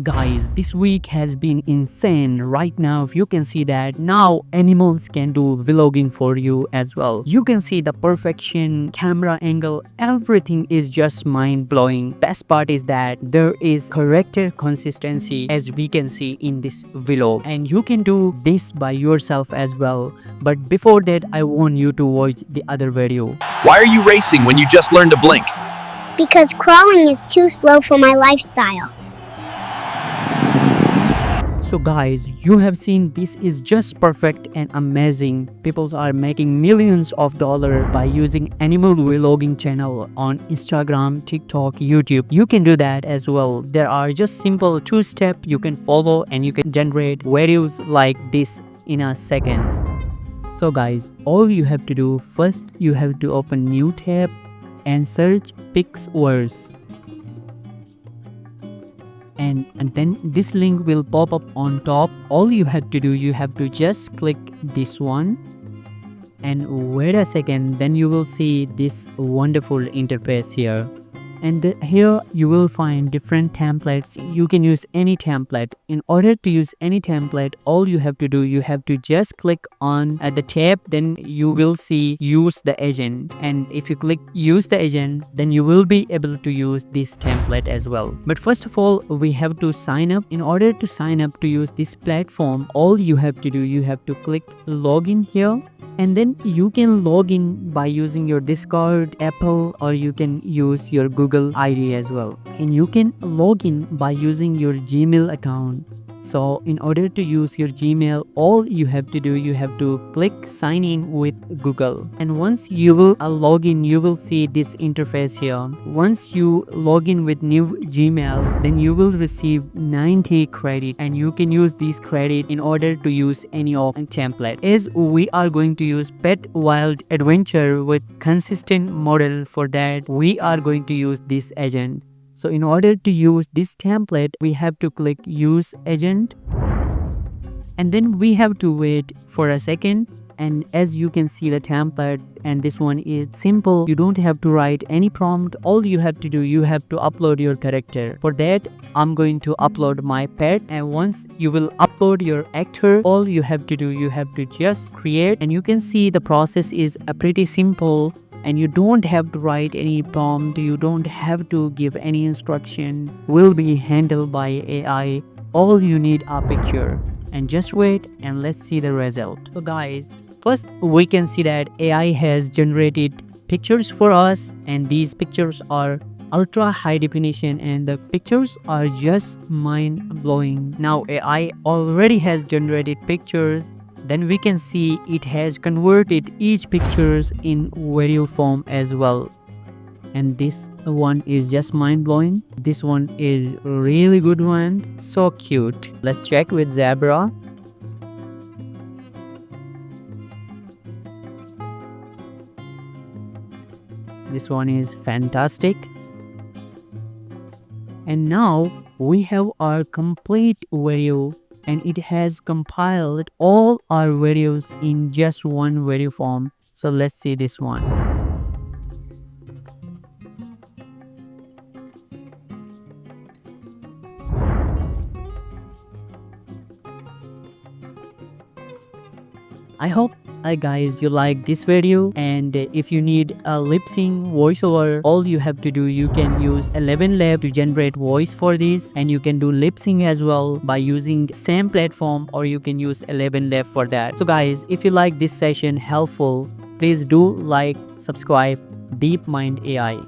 Guys, this week has been insane. Right now, if you can see that now animals can do vlogging for you as well. You can see the perfection, camera angle, everything is just mind-blowing. Best part is that there is character consistency as we can see in this vlog, and you can do this by yourself as well. But before that, I want you to watch the other video. Why are you racing when you just learned to blink? Because crawling is too slow for my lifestyle. So guys, you have seen this is just perfect and amazing. People are making millions of dollars by using animal vlogging channel on Instagram, TikTok, YouTube. You can do that as well. There are just simple 2-step you can follow and you can generate videos like this in a seconds. So guys, all you have to do first, you have to open new tab and search Pixwords. And then this link will pop up on top. All you have to do, you have to just click this one and wait a second, then you will see this wonderful interface here. And here you will find different templates. You can use any template. In order to use any template, all you have to do, you have to just click on the tab, then you will see use the agent. And if you click use the agent, then you will be able to use this template as well. But first of all, we have to sign up. In order to sign up to use this platform, all you have to do, you have to click login here. And then you can log in by using your Discord, Apple, or you can use your Google ID as well. And you can log in by using your Gmail account. So in order to use your Gmail, all you have to do, you have to click sign in with Google. And once you will log in, you will see this interface here. Once you log in with new Gmail, then you will receive 90 credit and you can use these credit in order to use any of template. As we are going to use Pet Wild Adventure with consistent model, for that we are going to use this agent. So in order to use this template, we have to click use agent and then we have to wait for a second. And as you can see the template, and this one is simple. You don't have to write any prompt. All you have to do, you have to upload your character. For that, I'm going to upload my pet. And once you will upload your actor, all you have to do, you have to just create. And you can see the process is pretty simple. And you don't have to write any prompt, you don't have to give any instruction, will be handled by AI. All you need a picture, and just wait and let's see the result. So guys, first we can see that AI has generated pictures for us, and these pictures are ultra high definition and the pictures are just mind-blowing. Now AI already has generated pictures. Then we can see it has converted each pictures in video form as well. And this one is just mind-blowing. This one is really good one. So cute. Let's check with zebra. This one is fantastic. And now we have our complete video, and it has compiled all our videos in just one video form. So let's see this one. I hope guys you like this video, and if you need a lip sync voiceover, all you have to do, you can use 11 Lab to generate voice for this, and you can do lip sync as well by using same platform, or you can use 11 Lab for that. So guys, if you like this session helpful, please do like, subscribe Deep Mind AI.